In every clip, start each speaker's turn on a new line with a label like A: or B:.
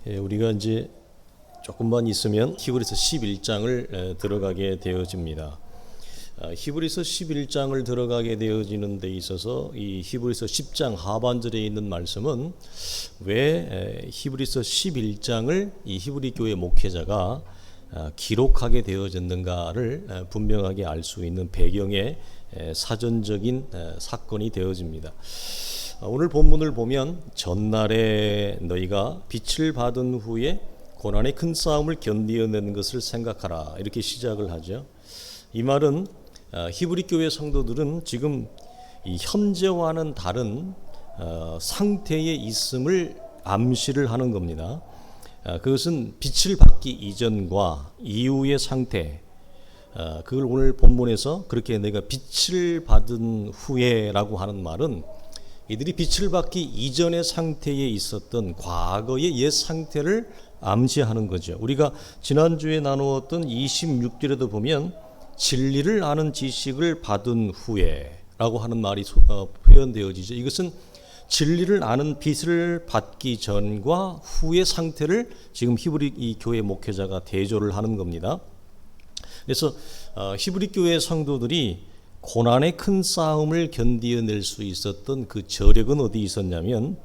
A: 우리가 이제 조금만 있으면 히브리서 11장을 들어가게 되어집니다. 히브리서 11장을 들어가게 되어지는 데 있어서 이 히브리서 10장 하반절에 있는 말씀은 왜 히브리서 11장을 이 히브리 교회 목회자가 기록하게 되어졌는가를 분명하게 알 수 있는 배경의 사전적인 사건이 되어집니다. 오늘 본문을 보면 전날에 너희가 빛을 받은 후에 고난의 큰 싸움을 견디어낸 것을 생각하라, 이렇게 시작을 하죠. 이 말은 히브리 교회 성도들은 지금 이 현재와는 다른 상태에 있음을 암시를 하는 겁니다. 그것은 빛을 받기 이전과 이후의 상태, 그걸 오늘 본문에서 그렇게 내가 빛을 받은 후에라고 하는 말은 이들이 빛을 받기 이전의 상태에 있었던 과거의 옛 상태를 암시하는 거죠. 우리가 지난주에 나누었던 26절에도 보면 진리를 아는 지식을 받은 후에라고 하는 말이 표현되어지죠. 이것은 진리를 아는 빛을 받기 전과 후의 상태를 지금 히브리 이 교회 목회자가 대조를 하는 겁니다. 그래서 히브리 교회 성도들이 고난의 큰 싸움을 견디어낼 수 있었던 그 저력은 어디 있었냐면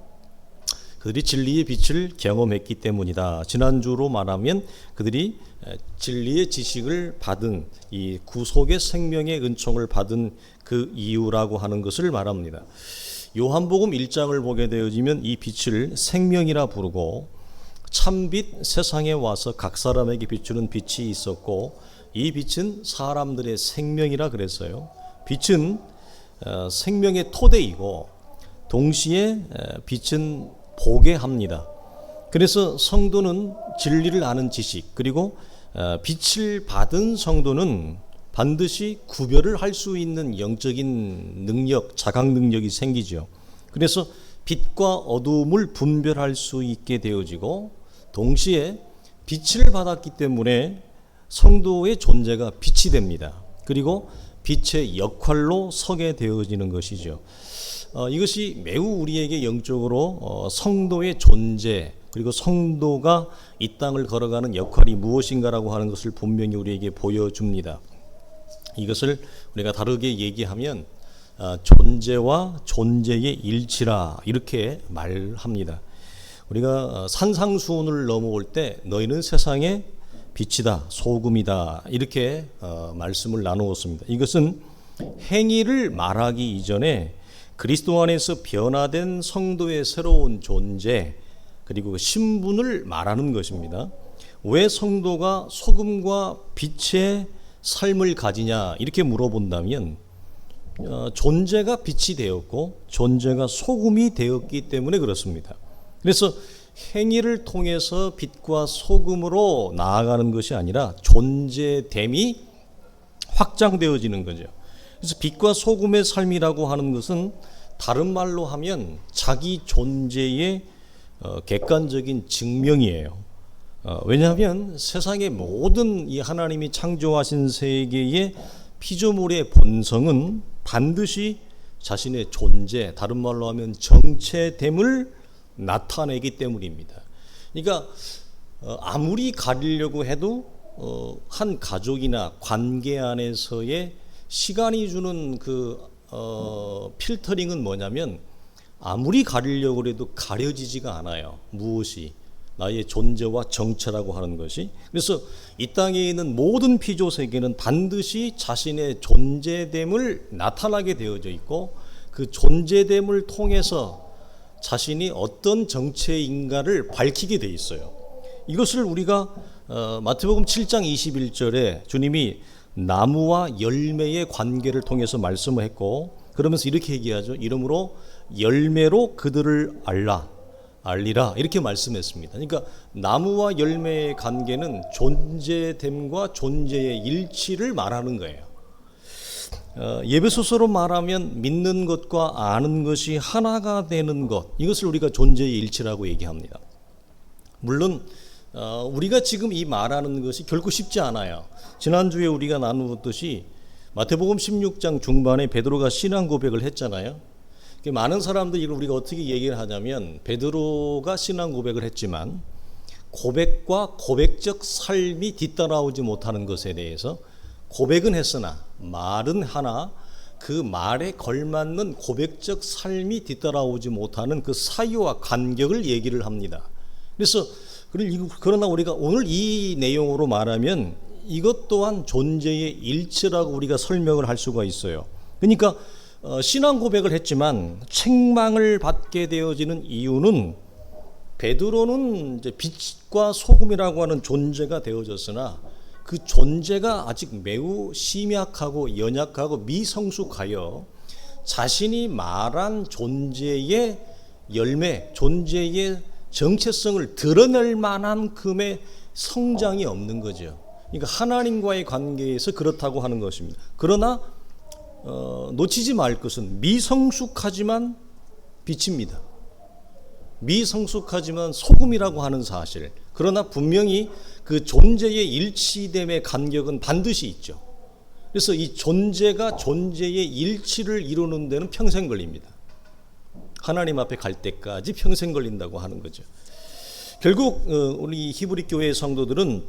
A: 그들이 진리의 빛을 경험했기 때문이다. 지난주로 말하면 그들이 진리의 지식을 받은 이 구속의 생명의 은총을 받은 그 이유라고 하는 것을 말합니다. 요한복음 1장을 보게 되어지면 이 빛을 생명이라 부르고 참빛 세상에 와서 각 사람에게 비추는 빛이 있었고 이 빛은 사람들의 생명이라 그랬어요. 빛은 생명의 토대이고 동시에 빛은 보게 합니다. 그래서 성도는 진리를 아는 지식, 그리고 빛을 받은 성도는 반드시 구별을 할 수 있는 영적인 능력, 자각 능력이 생기죠. 그래서 빛과 어두움을 분별할 수 있게 되어지고 동시에 빛을 받았기 때문에 성도의 존재가 빛이 됩니다. 그리고 빛의 역할로 서게 되어지는 것이죠. 이것이 매우 우리에게 영적으로 성도의 존재, 그리고 성도가 이 땅을 걸어가는 역할이 무엇인가라고 하는 것을 분명히 우리에게 보여줍니다. 이것을 우리가 다르게 얘기하면 존재와 존재의 일치라, 이렇게 말합니다. 우리가 산상수훈을 넘어올 때 너희는 세상의 빛이다, 소금이다, 이렇게 말씀을 나누었습니다. 이것은 행위를 말하기 이전에 그리스도 안에서 변화된 성도의 새로운 존재, 그리고 신분을 말하는 것입니다. 왜 성도가 소금과 빛의 삶을 가지냐, 이렇게 물어본다면 존재가 빛이 되었고 존재가 소금이 되었기 때문에 그렇습니다. 그래서 행위를 통해서 빛과 소금으로 나아가는 것이 아니라 존재됨이 확장되어지는 거죠. 그래서 빛과 소금의 삶이라고 하는 것은 다른 말로 하면 자기 존재의 객관적인 증명이에요. 왜냐하면 세상의 모든 이 하나님이 창조하신 세계의 피조물의 본성은 반드시 자신의 존재, 다른 말로 하면 정체됨을 나타내기 때문입니다. 그러니까 아무리 가리려고 해도 한 가족이나 관계 안에서의 시간이 주는 그 필터링은 뭐냐면 아무리 가리려고 해도 가려지지가 않아요. 무엇이 나의 존재와 정체라고 하는 것이. 그래서 이 땅에 있는 모든 피조 세계는 반드시 자신의 존재됨을 나타나게 되어져 있고 그 존재됨을 통해서 자신이 어떤 정체인가를 밝히게 돼 있어요. 이것을 우리가 마태복음 7장 21절에 주님이 나무와 열매의 관계를 통해서 말씀을 했고, 그러면서 이렇게 얘기하죠. 이러므로 열매로 그들을 알리라, 이렇게 말씀했습니다. 그러니까 나무와 열매의 관계는 존재됨과 존재의 일치를 말하는 거예요. 예배소서로 말하면 믿는 것과 아는 것이 하나가 되는 것, 이것을 우리가 존재의 일치라고 얘기합니다. 물론 우리가 지금 이 말하는 것이 결코 쉽지 않아요. 지난주에 우리가 나누었듯이 마태복음 16장 중반에 베드로가 신앙 고백을 했잖아요. 많은 사람들이 우리가 어떻게 얘기를 하냐면 베드로가 신앙 고백을 했지만 고백과 고백적 삶이 뒤따라오지 못하는 것에 대해서 고백은 했으나 말은 하나 그 말에 걸맞는 고백적 삶이 뒤따라오지 못하는 그 사유와 간격을 얘기를 합니다. 그래서 그러나 우리가 오늘 이 내용으로 말하면 이것 또한 존재의 일치라고 우리가 설명을 할 수가 있어요. 그러니까 신앙 고백을 했지만 책망을 받게 되어지는 이유는 베드로는 이제 빛과 소금이라고 하는 존재가 되어졌으나 그 존재가 아직 매우 심약하고 연약하고 미성숙하여 자신이 말한 존재의 열매, 존재의 정체성을 드러낼 만한큼의 성장이 없는 거죠. 그러니까 하나님과의 관계에서 그렇다고 하는 것입니다. 그러나 놓치지 말 것은 미성숙하지만 빛입니다. 미성숙하지만 소금이라고 하는 사실. 그러나 분명히 그 존재의 일치됨의 간격은 반드시 있죠. 그래서 이 존재가 존재의 일치를 이루는 데는 평생 걸립니다. 하나님 앞에 갈 때까지 평생 걸린다고 하는 거죠. 결국 우리 히브리 교회의 성도들은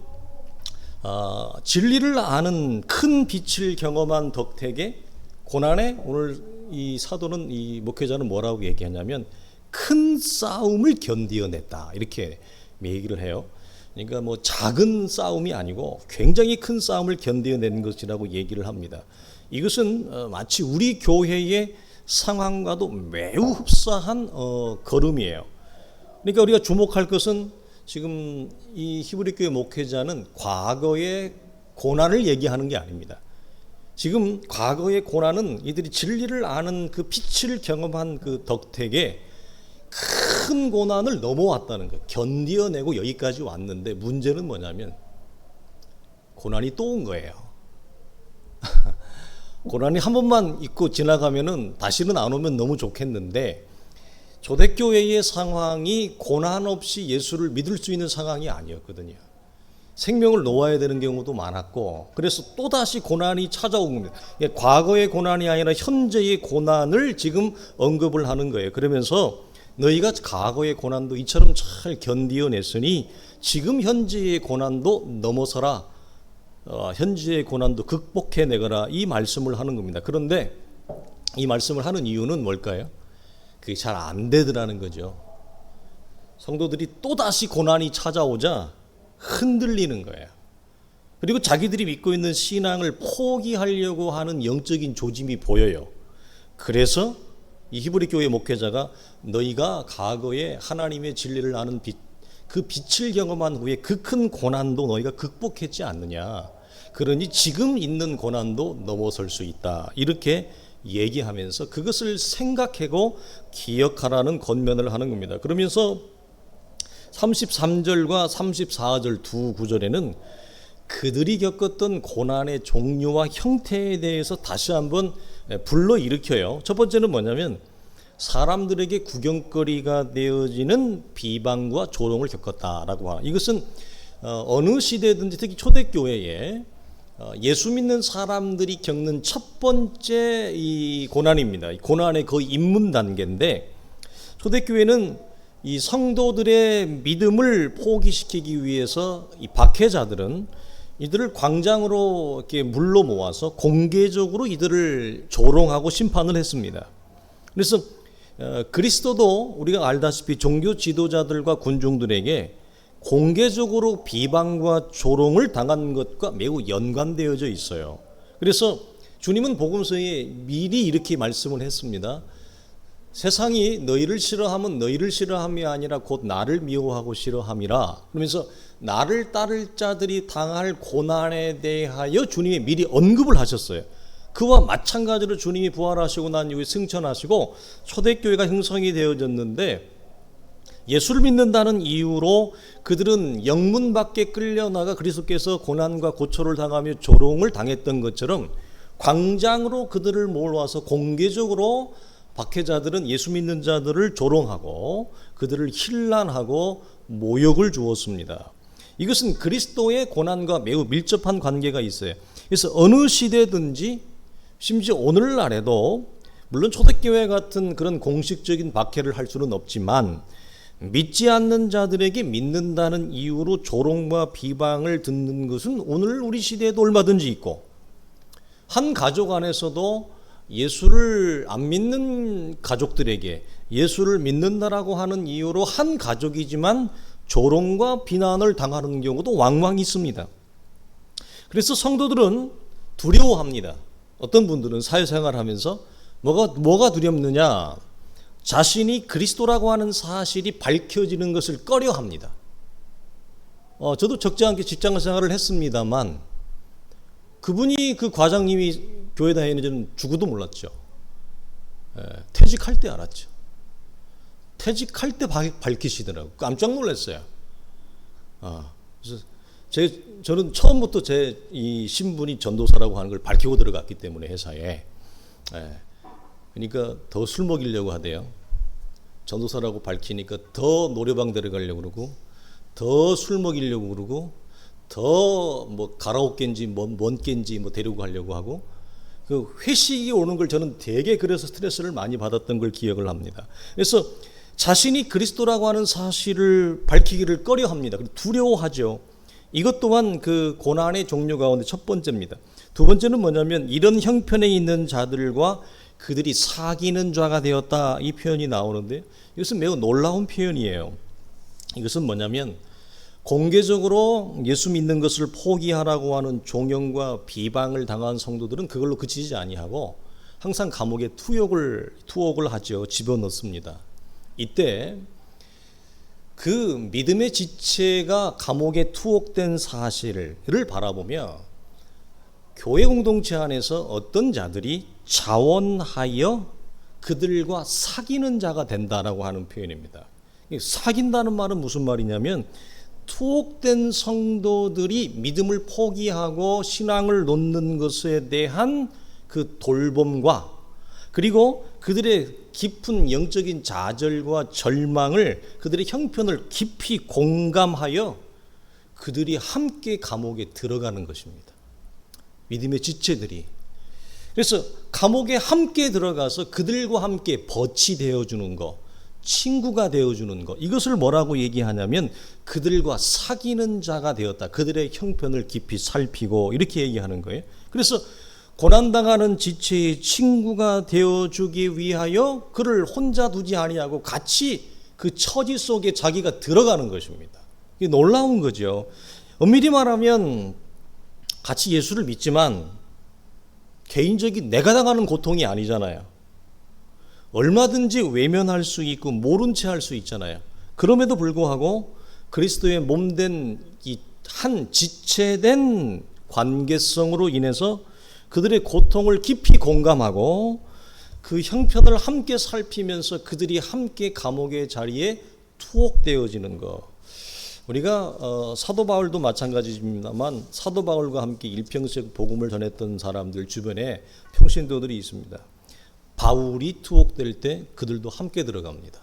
A: 진리를 아는 큰 빛을 경험한 덕택에 고난에 오늘 이 사도는 이 목회자는 뭐라고 얘기하냐면 큰 싸움을 견디어냈다 이렇게 얘기를 해요. 그러니까 뭐 작은 싸움이 아니고 굉장히 큰 싸움을 견디어낸 것이라고 얘기를 합니다. 이것은 마치 우리 교회의 상황과도 매우 흡사한 걸음이에요. 그러니까 우리가 주목할 것은 지금 이 히브리 교회 목회자는 과거의 고난을 얘기하는 게 아닙니다. 지금 과거의 고난은 이들이 진리를 아는 그 빛을 경험한 그 덕택에 큰 고난을 넘어왔다는 거예요. 견디어내고 여기까지 왔는데 문제는 뭐냐면 고난이 또 온 거예요. 고난이 한 번만 있고 지나가면은 다시는 안 오면 너무 좋겠는데 초대교회의 상황이 고난 없이 예수를 믿을 수 있는 상황이 아니었거든요. 생명을 놓아야 되는 경우도 많았고 그래서 또다시 고난이 찾아온 겁니다. 과거의 고난이 아니라 현재의 고난을 지금 언급을 하는 거예요. 그러면서 너희가 과거의 고난도 이처럼 잘 견디어냈으니 지금 현재의 고난도 넘어서라. 현재의 고난도 극복해내거라. 이 말씀을 하는 겁니다. 그런데 이 말씀을 하는 이유는 뭘까요? 그게 잘 안 되더라는 거죠. 성도들이 또다시 고난이 찾아오자 흔들리는 거예요. 그리고 자기들이 믿고 있는 신앙을 포기하려고 하는 영적인 조짐이 보여요. 그래서 이 히브리 교회 목회자가 너희가 과거에 하나님의 진리를 아는 빛, 그 빛을 경험한 후에 그 큰 고난도 너희가 극복했지 않느냐. 그러니 지금 있는 고난도 넘어설 수 있다. 이렇게 얘기하면서 그것을 생각하고 기억하라는 권면을 하는 겁니다. 그러면서 33절과 34절 두 구절에는 그들이 겪었던 고난의 종류와 형태에 대해서 다시 한번 불러일으켜요. 첫 번째는 뭐냐면 사람들에게 구경거리가 되어지는 비방과 조롱을 겪었다라고 하나. 이것은 어느 시대든지 특히 초대교회에 예수 믿는 사람들이 겪는 첫 번째 이 고난입니다. 이 고난의 거의 입문 단계인데 초대교회는 이 성도들의 믿음을 포기시키기 위해서 이 박해자들은 이들을 광장으로 이렇게 물로 모아서 공개적으로 이들을 조롱하고 심판을 했습니다. 그래서 그리스도도 우리가 알다시피 종교 지도자들과 군중들에게 공개적으로 비방과 조롱을 당한 것과 매우 연관되어져 있어요. 그래서 주님은 복음서에 미리 이렇게 말씀을 했습니다. 세상이 너희를 싫어하면 너희를 싫어함이 아니라 곧 나를 미워하고 싫어함이라. 그러면서 나를 따를 자들이 당할 고난에 대하여 주님이 미리 언급을 하셨어요. 그와 마찬가지로 주님이 부활하시고 난 이후에 승천하시고 초대교회가 형성이 되어졌는데 예수를 믿는다는 이유로 그들은 영문 밖에 끌려나가 그리스도께서 고난과 고초를 당하며 조롱을 당했던 것처럼 광장으로 그들을 몰아서 공개적으로 박해자들은 예수 믿는 자들을 조롱하고 그들을 힐난하고 모욕을 주었습니다. 이것은 그리스도의 고난과 매우 밀접한 관계가 있어요. 그래서 어느 시대든지 심지어 오늘날에도 물론 초대교회 같은 그런 공식적인 박해를 할 수는 없지만 믿지 않는 자들에게 믿는다는 이유로 조롱과 비방을 듣는 것은 오늘 우리 시대에도 얼마든지 있고, 한 가족 안에서도 예수를 안 믿는 가족들에게 예수를 믿는다라고 하는 이유로 한 가족이지만 조롱과 비난을 당하는 경우도 왕왕 있습니다. 그래서 성도들은 두려워합니다. 어떤 분들은 사회생활하면서 뭐가 두렵느냐? 자신이 그리스도라고 하는 사실이 밝혀지는 것을 꺼려합니다. 저도 적지 않게 직장 생활을 했습니다만 그분이 그 과장님이 교회 다니는지는 죽어도 몰랐죠. 퇴직할 때 알았죠. 퇴직할 때 밝히시더라고요. 깜짝 놀랐어요. 그래서 저는 처음부터 제 이 신분이 전도사라고 하는 걸 밝히고 들어갔기 때문에 회사에. 그러니까 더 술 먹이려고 하대요. 전도사라고 밝히니까 더 노래방 데려가려고 그러고, 더 술 먹이려고 그러고, 더 뭐 가라오케인지 뭔 께인지 뭐 데리고 가려고 하고, 그 회식이 오는 걸 저는 되게 그래서 스트레스를 많이 받았던 걸 기억을 합니다. 그래서 자신이 그리스도라고 하는 사실을 밝히기를 꺼려합니다. 두려워하죠. 이것 또한 그 고난의 종류 가운데 첫 번째입니다. 두 번째는 뭐냐면 이런 형편에 있는 자들과 그들이 사귀는 자가 되었다, 이 표현이 나오는데 이것은 매우 놀라운 표현이에요. 이것은 뭐냐면 공개적으로 예수 믿는 것을 포기하라고 하는 종용과 비방을 당한 성도들은 그걸로 그치지 아니하고 항상 감옥에 투옥을 하죠. 집어넣습니다. 이때 그 믿음의 지체가 감옥에 투옥된 사실을 바라보며 교회 공동체 안에서 어떤 자들이 자원하여 그들과 사귀는 자가 된다라고 하는 표현입니다. 사귄다는 말은 무슨 말이냐면 투옥된 성도들이 믿음을 포기하고 신앙을 놓는 것에 대한 그 돌봄과 그리고 그들의 깊은 영적인 좌절과 절망을, 그들의 형편을 깊이 공감하여 그들이 함께 감옥에 들어가는 것입니다. 믿음의 지체들이. 그래서 감옥에 함께 들어가서 그들과 함께 벗이 되어주는 것, 친구가 되어주는 것, 이것을 뭐라고 얘기하냐면 그들과 사귀는 자가 되었다. 그들의 형편을 깊이 살피고 이렇게 얘기하는 거예요. 그래서 고난당하는 지체의 친구가 되어주기 위하여 그를 혼자 두지 아니하고 같이 그 처지 속에 자기가 들어가는 것입니다. 이게 놀라운 거죠. 엄밀히 말하면 같이 예수를 믿지만 개인적인 내가 당하는 고통이 아니잖아요. 얼마든지 외면할 수 있고 모른 채 할 수 있잖아요. 그럼에도 불구하고 그리스도의 몸된 이 한 지체된 관계성으로 인해서 그들의 고통을 깊이 공감하고 그 형편을 함께 살피면서 그들이 함께 감옥의 자리에 투옥되어지는 것. 우리가 사도 바울도 마찬가지입니다만 사도 바울과 함께 일평생 복음을 전했던 사람들 주변에 평신도들이 있습니다. 바울이 투옥될 때 그들도 함께 들어갑니다.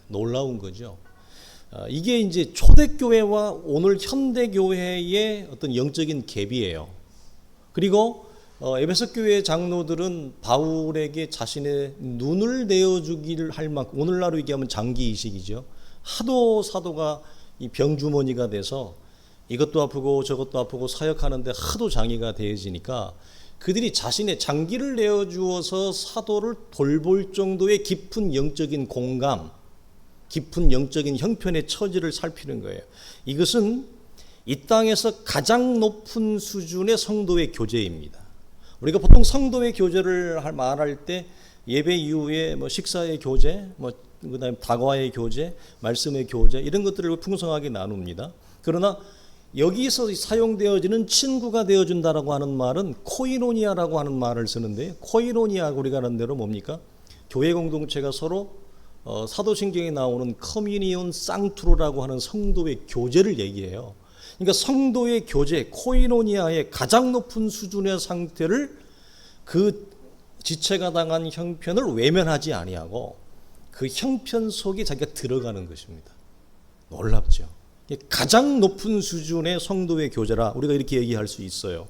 A: 놀라운 거죠. 이게 이제 초대교회와 오늘 현대교회의 어떤 영적인 갭이에요. 그리고 에베소 교회 장로들은 바울에게 자신의 눈을 내어주기를 할 만큼, 오늘날로 얘기하면 장기이식이죠. 하도 사도가 이 병주머니가 돼서 이것도 아프고 저것도 아프고 사역하는데 하도 장애가 되어지니까 그들이 자신의 장기를 내어주어서 사도를 돌볼 정도의 깊은 영적인 공감, 깊은 영적인 형편의 처지를 살피는 거예요. 이것은 이 땅에서 가장 높은 수준의 성도의 교제입니다. 우리가 보통 성도의 교제를 말할 때 예배 이후에 뭐 식사의 교제, 그다음에 다과의 교제, 말씀의 교제 이런 것들을 풍성하게 나눕니다. 그러나 여기서 사용되어지는 친구가 되어준다라고 하는 말은 코이노니아라고 하는 말을 쓰는데, 코이노니아가 우리가 아는 대로 뭡니까? 교회 공동체가 서로 사도신경에 나오는 커뮤니온 쌍투로라고 하는 성도의 교제를 얘기해요. 그러니까 성도의 교제, 코이노니아의 가장 높은 수준의 상태를 그 지체가 당한 형편을 외면하지 아니하고 그 형편 속에 자기가 들어가는 것입니다. 놀랍죠. 가장 높은 수준의 성도의 교제라 우리가 이렇게 얘기할 수 있어요.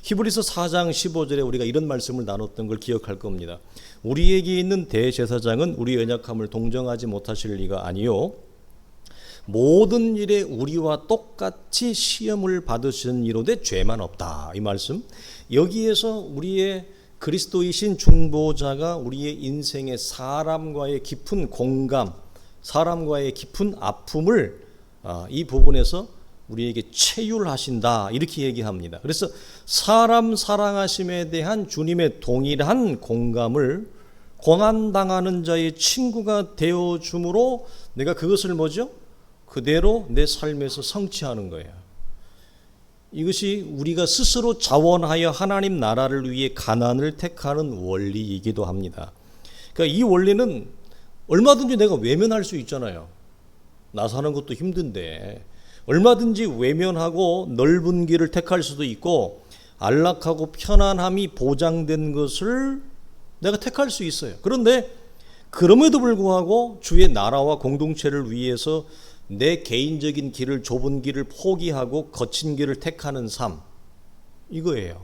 A: 히브리서 4장 15절에 우리가 이런 말씀을 나눴던 걸 기억할 겁니다. 우리에게 있는 대제사장은 우리의 연약함을 동정하지 못하실 리가 아니요 모든 일에 우리와 똑같이 시험을 받으신 이로되 죄만 없다. 이 말씀 여기에서 우리의 그리스도이신 중보자가 우리의 인생의 사람과의 깊은 공감, 사람과의 깊은 아픔을 이 부분에서 우리에게 체휼하신다 이렇게 얘기합니다. 그래서 사람 사랑하심에 대한 주님의 동일한 공감을 고난당하는 자의 친구가 되어줌으로 내가 그것을 뭐죠? 그대로 내 삶에서 성취하는 거예요. 이것이 우리가 스스로 자원하여 하나님 나라를 위해 가난을 택하는 원리이기도 합니다. 그러니까 이 원리는 얼마든지 내가 외면할 수 있잖아요. 나 사는 것도 힘든데 얼마든지 외면하고 넓은 길을 택할 수도 있고 안락하고 편안함이 보장된 것을 내가 택할 수 있어요. 그런데 그럼에도 불구하고 주의 나라와 공동체를 위해서 내 개인적인 길을 좁은 길을 포기하고 거친 길을 택하는 삶 이거예요.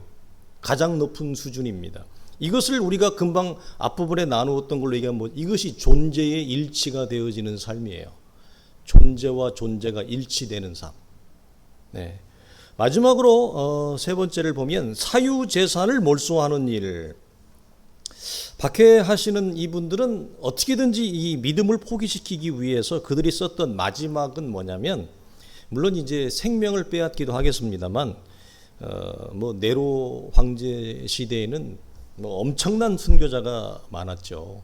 A: 가장 높은 수준입니다. 이것을 우리가 금방 앞부분에 나누었던 걸로 얘기하면 이것이 존재의 일치가 되어지는 삶이에요. 존재와 존재가 일치되는 삶. 네. 마지막으로 세 번째를 보면 사유재산을 몰수하는 일. 박해하시는 이분들은 어떻게든지 이 믿음을 포기시키기 위해서 그들이 썼던 마지막은 뭐냐면 물론 이제 생명을 빼앗기도 하겠습니다만 네로 황제 시대에는 엄청난 순교자가 많았죠.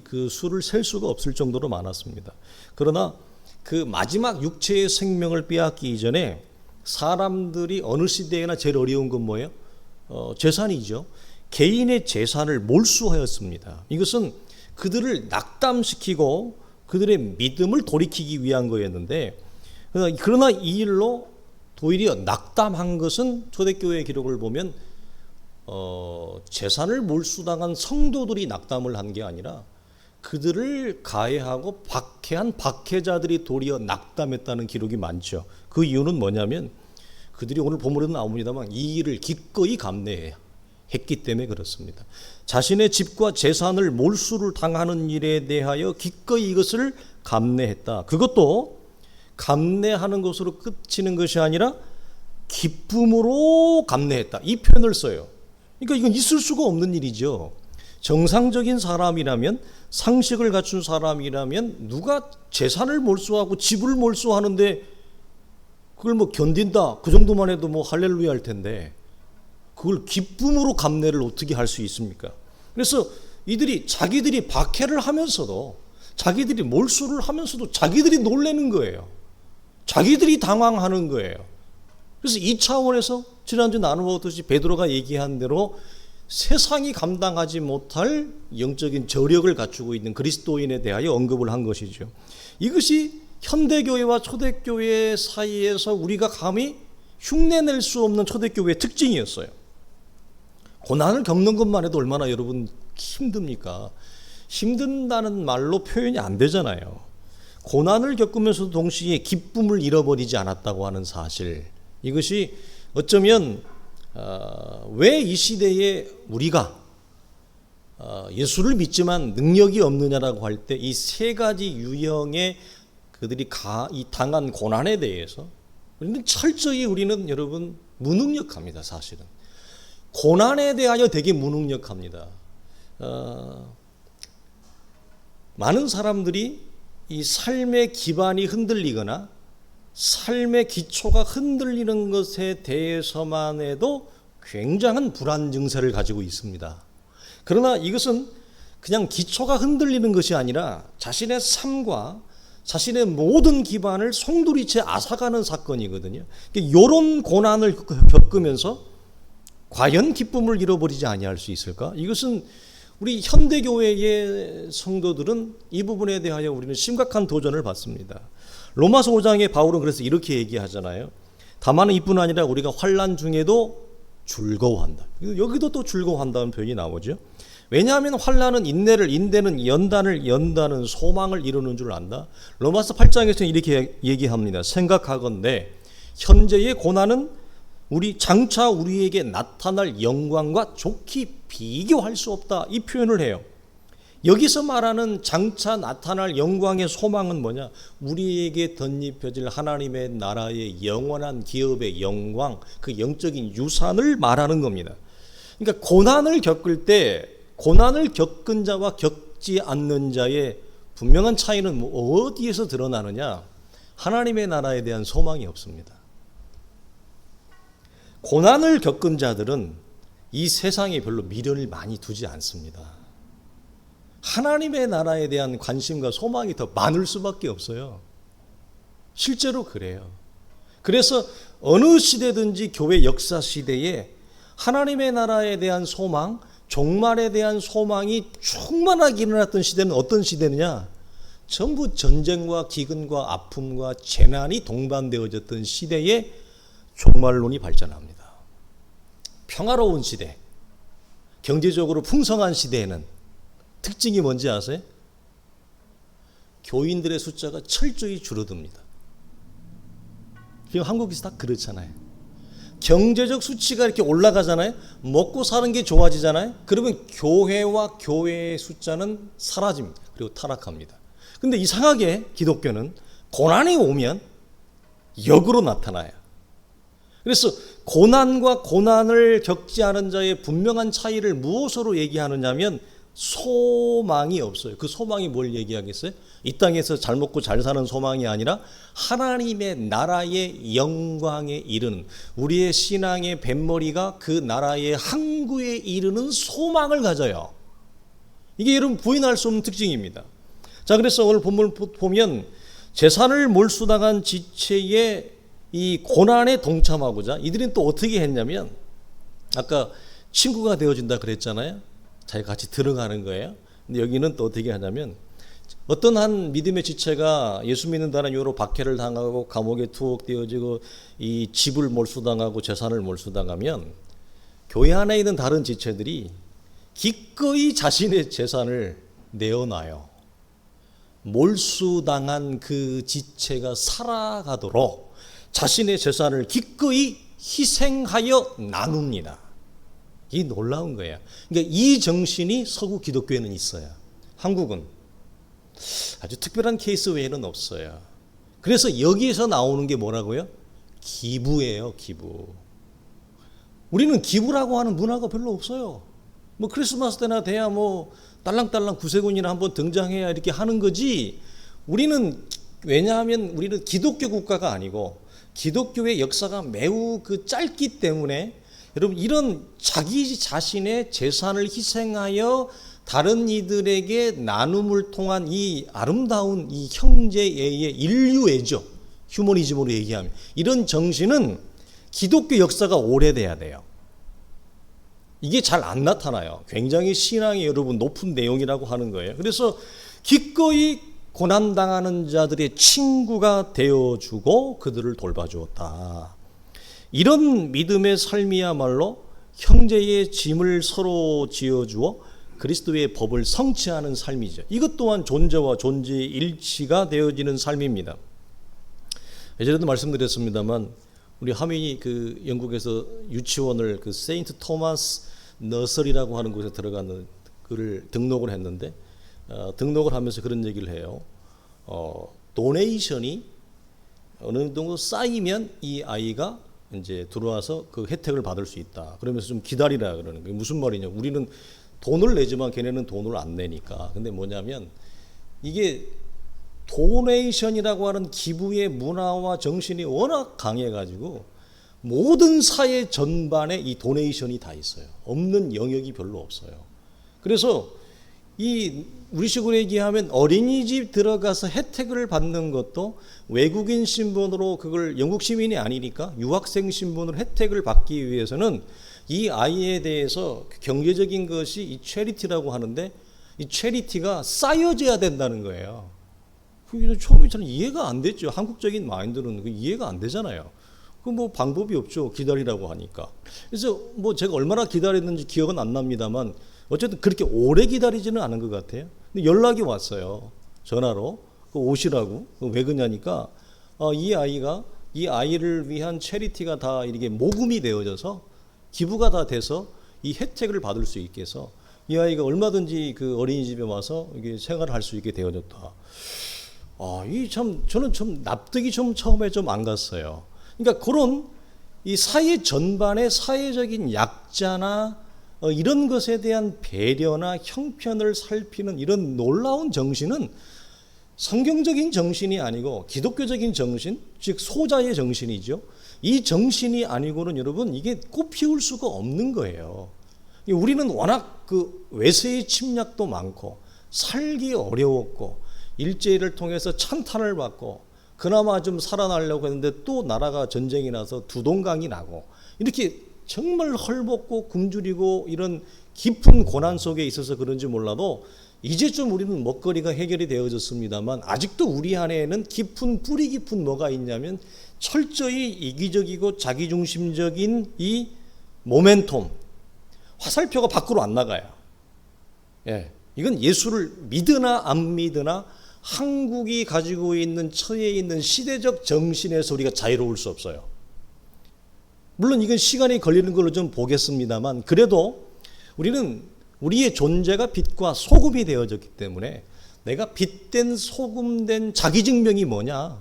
A: 그 수를 셀 수가 없을 정도로 많았습니다. 그러나 그 마지막 육체의 생명을 빼앗기 이전에 사람들이 어느 시대에나 제일 어려운 건 뭐예요? 재산이죠. 개인의 재산을 몰수하였습니다. 이것은 그들을 낙담시키고 그들의 믿음을 돌이키기 위한 거였는데 그러나 이 일로 도리어 낙담한 것은 초대교회 기록을 보면 재산을 몰수당한 성도들이 낙담을 한 게 아니라 그들을 가해하고 박해한 박해자들이 도리어 낙담했다는 기록이 많죠. 그 이유는 뭐냐면 그들이 오늘 본문에도 나옵니다만 이 일을 기꺼이 감내했기 때문에 그렇습니다. 자신의 집과 재산을 몰수를 당하는 일에 대하여 기꺼이 이것을 감내했다. 그것도 감내하는 것으로 그치는 것이 아니라 기쁨으로 감내했다. 이 표현을 써요. 그러니까 이건 있을 수가 없는 일이죠. 정상적인 사람이라면 상식을 갖춘 사람이라면 누가 재산을 몰수하고 집을 몰수하는데 그걸 견딘다 그 정도만 해도 할렐루야 할 텐데 그걸 기쁨으로 감내를 어떻게 할 수 있습니까? 그래서 이들이 자기들이 박해를 하면서도 자기들이 몰수를 하면서도 자기들이 놀라는 거예요. 자기들이 당황하는 거예요. 그래서 이 차원에서 지난주 나누었듯이 베드로가 얘기한 대로 세상이 감당하지 못할 영적인 저력을 갖추고 있는 그리스도인에 대하여 언급을 한 것이죠. 이것이 현대교회와 초대교회 사이에서 우리가 감히 흉내낼 수 없는 초대교회의 특징이었어요. 고난을 겪는 것만 해도 얼마나 여러분 힘듭니까? 힘든다는 말로 표현이 안 되잖아요. 고난을 겪으면서도 동시에 기쁨을 잃어버리지 않았다고 하는 사실, 이것이 어쩌면 왜 이 시대에 우리가 예수를 믿지만 능력이 없느냐라고 할 때 이 세 가지 유형의 그들이 이 당한 고난에 대해서 우리는 철저히 우리는 여러분 무능력합니다. 사실은 고난에 대하여 되게 무능력합니다. 많은 사람들이 이 삶의 기반이 흔들리거나 삶의 기초가 흔들리는 것에 대해서만 해도 굉장한 불안 증세를 가지고 있습니다. 그러나 이것은 그냥 기초가 흔들리는 것이 아니라 자신의 삶과 자신의 모든 기반을 송두리째 앗아가는 사건이거든요. 이런 고난을 겪으면서 과연 기쁨을 잃어버리지 아니할 수 있을까? 이것은 우리 현대교회의 성도들은 이 부분에 대하여 우리는 심각한 도전을 받습니다. 로마서 5장에 바울은 그래서 이렇게 얘기하잖아요. 다만 이뿐 아니라 우리가 환난 중에도 즐거워한다. 여기도 또 즐거워한다는 표현이 나오죠. 왜냐하면 환난은 인내를, 인내는 연단을, 연단은 소망을 이루는 줄 안다. 로마서 8장에서는 이렇게 얘기합니다. 생각하건대 현재의 고난은 우리 장차 우리에게 나타날 영광과 좋게 비교할 수 없다, 이 표현을 해요. 여기서 말하는 장차 나타날 영광의 소망은 뭐냐? 우리에게 덧입혀질 하나님의 나라의 영원한 기업의 영광, 그 영적인 유산을 말하는 겁니다. 그러니까 고난을 겪을 때 고난을 겪은 자와 겪지 않는 자의 분명한 차이는 어디에서 드러나느냐? 하나님의 나라에 대한 소망이 없습니다. 고난을 겪은 자들은 이 세상에 별로 미련을 많이 두지 않습니다. 하나님의 나라에 대한 관심과 소망이 더 많을 수밖에 없어요. 실제로 그래요. 그래서 어느 시대든지 교회 역사 시대에 하나님의 나라에 대한 소망, 종말에 대한 소망이 충만하게 일어났던 시대는 어떤 시대느냐? 전부 전쟁과 기근과 아픔과 재난이 동반되어졌던 시대에 종말론이 발전합니다. 평화로운 시대, 경제적으로 풍성한 시대에는 특징이 뭔지 아세요? 교인들의 숫자가 철저히 줄어듭니다. 지금 한국에서 다 그렇잖아요. 경제적 수치가 이렇게 올라가잖아요. 먹고 사는 게 좋아지잖아요. 그러면 교회와 교회의 숫자는 사라집니다. 그리고 타락합니다. 근데 이상하게 기독교는 고난이 오면 역으로 나타나요. 그래서 고난과 고난을 겪지 않은 자의 분명한 차이를 무엇으로 얘기하느냐면 소망이 없어요. 그 소망이 뭘 얘기하겠어요? 이 땅에서 잘 먹고 잘 사는 소망이 아니라 하나님의 나라의 영광에 이르는, 우리의 신앙의 뱃머리가 그 나라의 항구에 이르는 소망을 가져요. 이게 여러분 부인할 수 없는 특징입니다. 자, 그래서 오늘 본문을 보면 재산을 몰수당한 지체의 이 고난에 동참하고자 이들은 또 어떻게 했냐면, 아까 친구가 되어준다 그랬잖아요. 자기가 같이 들어가는 거예요. 근데 여기는 또 어떻게 하냐면, 어떤 한 믿음의 지체가 예수 믿는다는 이유로 박해를 당하고 감옥에 투옥되어지고 이 집을 몰수당하고 재산을 몰수당하면 교회 안에 있는 다른 지체들이 기꺼이 자신의 재산을 내어놔요. 몰수당한 그 지체가 살아가도록 자신의 재산을 기꺼이 희생하여 나눕니다. 이 놀라운 거예요. 그러니까 이 정신이 서구 기독교에는 있어요. 한국은 아주 특별한 케이스 외에는 없어요. 그래서 여기에서 나오는 게 뭐라고요? 기부예요, 기부. 우리는 기부라고 하는 문화가 별로 없어요. 뭐 크리스마스 때나 돼야 뭐 딸랑딸랑 구세군이나 한번 등장해야 이렇게 하는 거지. 우리는, 왜냐하면 우리는 기독교 국가가 아니고 기독교의 역사가 매우 그 짧기 때문에, 여러분, 이런 자기 자신의 재산을 희생하여 다른 이들에게 나눔을 통한 이 아름다운 이 형제애의 인류애죠. 휴머니즘으로 얘기하면 이런 정신은 기독교 역사가 오래돼야 돼요. 이게 잘 안 나타나요. 굉장히 신앙이 여러분 높은 내용이라고 하는 거예요. 그래서 기꺼이 고난당하는 자들의 친구가 되어주고 그들을 돌봐주었다. 이런 믿음의 삶이야말로 형제의 짐을 서로 지어주어 그리스도의 법을 성취하는 삶이죠. 이것 또한 존재와 존재의 일치가 되어지는 삶입니다. 예전에도 말씀드렸습니다만, 우리 하민이 그 영국에서 유치원을 그 세인트 토마스 너서리라고 하는 곳에 들어가는 그를 등록을 했는데, 등록을 하면서 그런 얘기를 해요. 도네이션이 어느 정도 쌓이면 이 아이가 이제 들어와서 그 혜택을 받을 수 있다. 그러면서 좀 기다리라 그러는 게 무슨 말이냐? 우리는 돈을 내지만 걔네는 돈을 안 내니까. 근데 뭐냐면 이게 도네이션이라고 하는 기부의 문화와 정신이 워낙 강해가지고 모든 사회 전반에 이 도네이션이 다 있어요. 없는 영역이 별로 없어요. 그래서 이 우리식으로 얘기하면 어린이집 들어가서 혜택을 받는 것도 외국인 신분으로, 그걸 영국 시민이 아니니까 유학생 신분으로 혜택을 받기 위해서는 이 아이에 대해서 경제적인 것이 이 체리티라고 하는데, 이 체리티가 쌓여져야 된다는 거예요. 그게 처음에 저는 이해가 안 됐죠. 한국적인 마인드는 이해가 안 되잖아요. 그 뭐 방법이 없죠. 기다리라고 하니까. 그래서 뭐 제가 얼마나 기다렸는지 기억은 안 납니다만 어쨌든 그렇게 오래 기다리지는 않은 것 같아요. 근데 연락이 왔어요. 전화로. 오시라고. 왜 그러냐니까 이 아이가 이 아이를 위한 체리티가 다 이렇게 모금이 되어져서 기부가 다 돼서 이 혜택을 받을 수 있게 해서 이 아이가 얼마든지 그 어린이집에 와서 이게 생활을 할 수 있게 되어졌다. 이 참 저는 좀 납득이 좀 처음에 좀 안 갔어요. 그러니까 그런 이 사회 전반의 사회적인 약자나 이런 것에 대한 배려나 형편을 살피는 이런 놀라운 정신은 성경적인 정신이 아니고 기독교적인 정신, 즉 소자의 정신이죠. 이 정신이 아니고는 여러분 이게 꽃피울 수가 없는 거예요. 우리는 워낙 그 외세의 침략도 많고 살기 어려웠고 일제를 통해서 찬탄을 받고 그나마 좀 살아나려고 했는데 또 나라가 전쟁이 나서 두동강이 나고 이렇게 정말 헐벗고 굶주리고 이런 깊은 고난 속에 있어서 그런지 몰라도 이제 좀 우리는 먹거리가 해결이 되어졌습니다만 아직도 우리 안에는 깊은 뿌리 깊은 뭐가 있냐면 철저히 이기적이고 자기중심적인 이 모멘텀, 화살표가 밖으로 안 나가요. 이건 예수를 믿으나 안 믿으나 한국이 가지고 있는 처해 있는 시대적 정신에서 우리가 자유로울 수 없어요. 물론 이건 시간이 걸리는 걸로 좀 보겠습니다만 그래도 우리는 우리의 존재가 빛과 소금이 되어졌기 때문에 내가 빛된 소금된 자기증명이 뭐냐?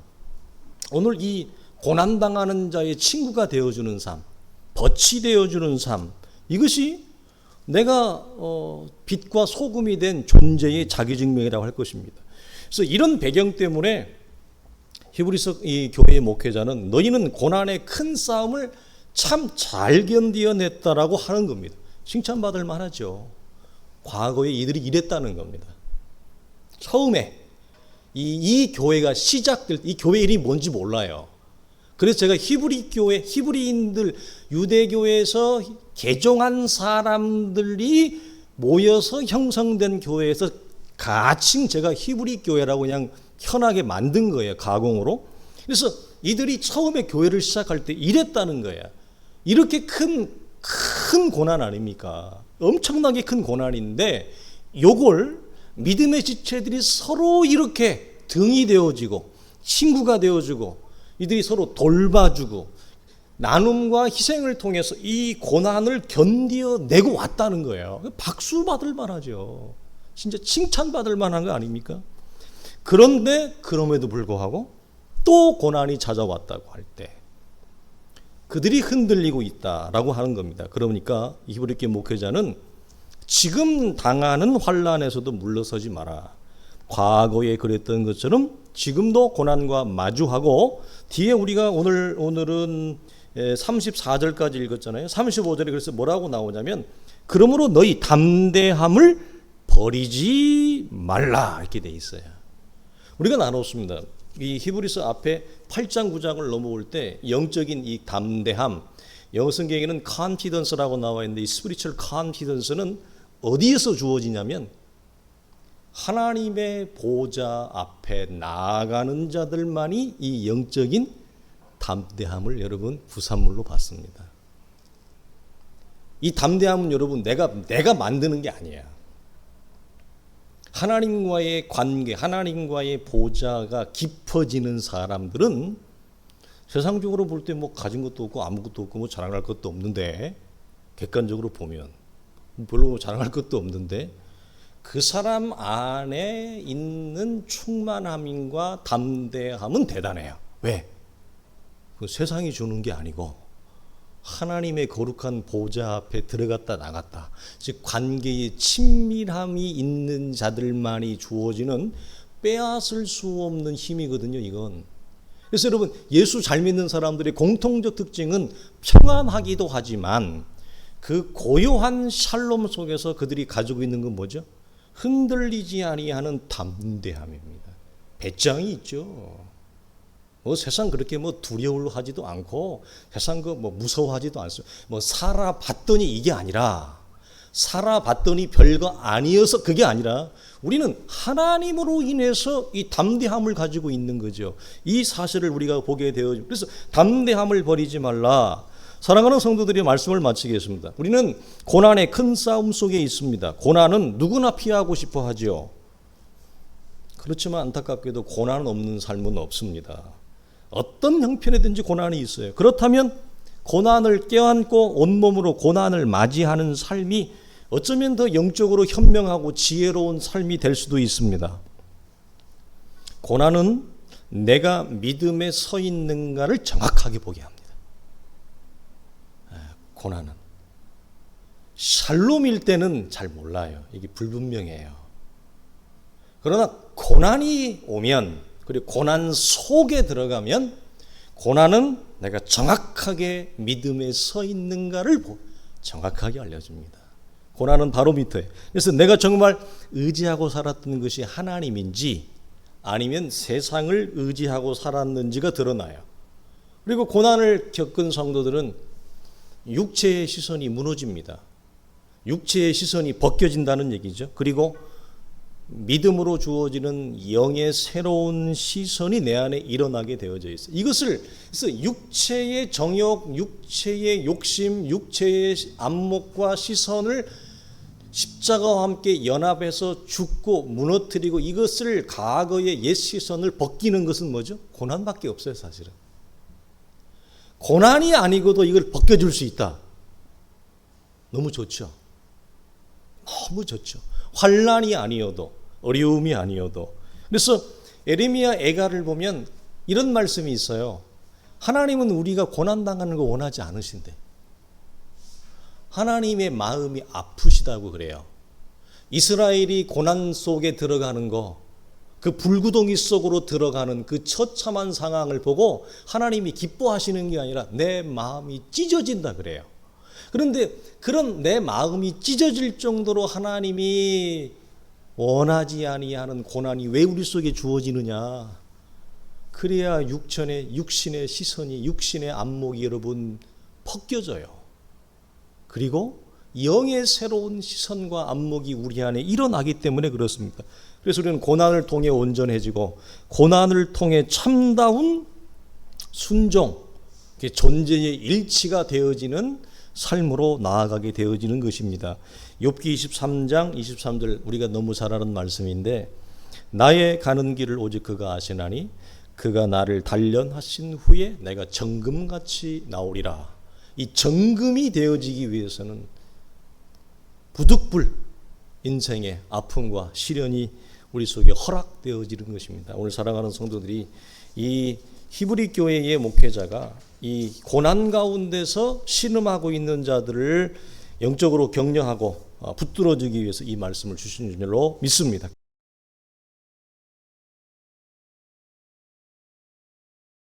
A: 오늘 이 고난당하는 자의 친구가 되어주는 삶, 벗이 되어주는 삶, 이것이 내가 빛과 소금이 된 존재의 자기증명이라고 할 것입니다. 그래서 이런 배경 때문에 히브리서 이 교회의 목회자는 너희는 고난의 큰 싸움을 참 잘 견디어냈다라고 하는 겁니다. 칭찬받을 만하죠. 과거에 이들이 이랬다는 겁니다. 처음에 이 교회가 시작될 때 이 교회 이름이 뭔지 몰라요. 그래서 제가 히브리 교회, 히브리인들, 유대교회에서 개종한 사람들이 모여서 형성된 교회에서 가칭 제가 히브리 교회라고 그냥 편하게 만든 거예요. 가공으로. 그래서 이들이 처음에 교회를 시작할 때 이랬다는 거예요. 이렇게 큰 고난 아닙니까? 엄청나게 큰 고난인데 요걸 믿음의 지체들이 서로 이렇게 등이 되어지고 친구가 되어주고 이들이 서로 돌봐주고 나눔과 희생을 통해서 이 고난을 견디어내고 왔다는 거예요. 박수 받을 만하죠. 진짜 칭찬받을 만한 거 아닙니까? 그런데 그럼에도 불구하고 또 고난이 찾아왔다고 할 때 그들이 흔들리고 있다라고 하는 겁니다. 그러니까 히브리교 목회자는 지금 당하는 환난에서도 물러서지 마라. 과거에 그랬던 것처럼 지금도 고난과 마주하고 뒤에 우리가 오늘은 34절까지 읽었잖아요. 35절에 그래서 뭐라고 나오냐면 그러므로 너희 담대함을 버리지 말라 이렇게 돼 있어요. 우리가 나눴습니다. 이 히브리서 앞에 8장 9장을 넘어올 때 영적인 이 담대함, 영어 성경에는 confidence라고 나와 있는데 이 spiritual confidence는 어디에서 주어지냐면 하나님의 보좌 앞에 나아가는 자들만이 이 영적인 담대함을 여러분 부산물로 받습니다. 이 담대함은 여러분 내가 만드는 게 아니야. 하나님과의 관계, 하나님과의 보좌가 깊어지는 사람들은 세상적으로 볼 때 뭐 가진 것도 없고 아무것도 없고 뭐 자랑할 것도 없는데 객관적으로 보면 별로 자랑할 것도 없는데 그 사람 안에 있는 충만함과 담대함은 대단해요. 왜? 그 세상이 주는 게 아니고 하나님의 거룩한 보좌 앞에 들어갔다 나갔다. 즉 관계의 친밀함이 있는 자들만이 주어지는 빼앗을 수 없는 힘이거든요. 이건. 그래서 여러분 예수 잘 믿는 사람들의 공통적 특징은 평안하기도 하지만 그 고요한 샬롬 속에서 그들이 가지고 있는 건 뭐죠? 흔들리지 아니하는 담대함입니다. 배짱이 있죠. 뭐 세상 그렇게 뭐 두려워하지도 않고 세상 그 뭐 무서워하지도 않습니다. 뭐 살아봤더니 이게 아니라 살아봤더니 별거 아니어서 그게 아니라 우리는 하나님으로 인해서 이 담대함을 가지고 있는 거죠. 이 사실을 우리가 보게 되어 그래서 담대함을 버리지 말라. 사랑하는 성도들의 말씀을 마치겠습니다. 우리는 고난의 큰 싸움 속에 있습니다. 고난은 누구나 피하고 싶어 하죠. 그렇지만 안타깝게도 고난 없는 삶은 없습니다. 어떤 형편이든지 고난이 있어요. 그렇다면 고난을 껴안고 온몸으로 고난을 맞이하는 삶이 어쩌면 더 영적으로 현명하고 지혜로운 삶이 될 수도 있습니다. 고난은 내가 믿음에 서 있는가를 정확하게 보게 합니다. 고난은 샬롬일 때는 잘 몰라요. 이게 불분명해요. 그러나 고난이 오면, 그리고 고난 속에 들어가면 고난은 내가 정확하게 믿음에 서 있는가를 정확하게 알려줍니다. 고난은 바로 밑에. 그래서 내가 정말 의지하고 살았던 것이 하나님인지 아니면 세상을 의지하고 살았는지가 드러나요. 그리고 고난을 겪은 성도들은 육체의 시선이 무너집니다. 육체의 시선이 벗겨진다는 얘기죠. 그리고 믿음으로 주어지는 영의 새로운 시선이 내 안에 일어나게 되어져 있어요. 이것을 그래서 육체의 정욕, 육체의 욕심, 육체의 안목과 시선을 십자가와 함께 연합해서 죽고 무너뜨리고 이것을 과거의 옛 시선을 벗기는 것은 뭐죠? 고난밖에 없어요, 사실은. 고난이 아니고도 이걸 벗겨줄 수 있다. 너무 좋죠. 너무 좋죠. 환난이 아니어도, 어려움이 아니어도. 그래서 에레미야 애가를 보면 이런 말씀이 있어요. 하나님은 우리가 고난당하는 거 원하지 않으신대. 하나님의 마음이 아프시다고 그래요. 이스라엘이 고난 속에 들어가는 거, 그 불구덩이 속으로 들어가는 그 처참한 상황을 보고 하나님이 기뻐하시는 게 아니라 내 마음이 찢어진다 그래요. 그런데 그런 내 마음이 찢어질 정도로 하나님이 원하지 아니하는 고난이 왜 우리 속에 주어지느냐? 그래야 육신의 시선이, 육신의 안목이 여러분 벗겨져요. 그리고 영의 새로운 시선과 안목이 우리 안에 일어나기 때문에 그렇습니다. 그래서 우리는 고난을 통해 온전해지고 고난을 통해 참다운 순종, 존재의 일치가 되어지는 삶으로 나아가게 되어지는 것입니다. 욥기 23장 23절 우리가 너무 잘 아는 말씀인데 나의 가는 길을 오직 그가 아시나니 그가 나를 단련하신 후에 내가 정금같이 나오리라. 이 정금이 되어지기 위해서는 부득불 인생의 아픔과 시련이 우리 속에 허락되어지는 것입니다. 오늘 사랑하는 성도들이 이 히브리 교회의 목회자가 이 고난 가운데서 신음하고 있는 자들을 영적으로 격려하고 붙들어주기 위해서 이 말씀을 주신 줄로 믿습니다.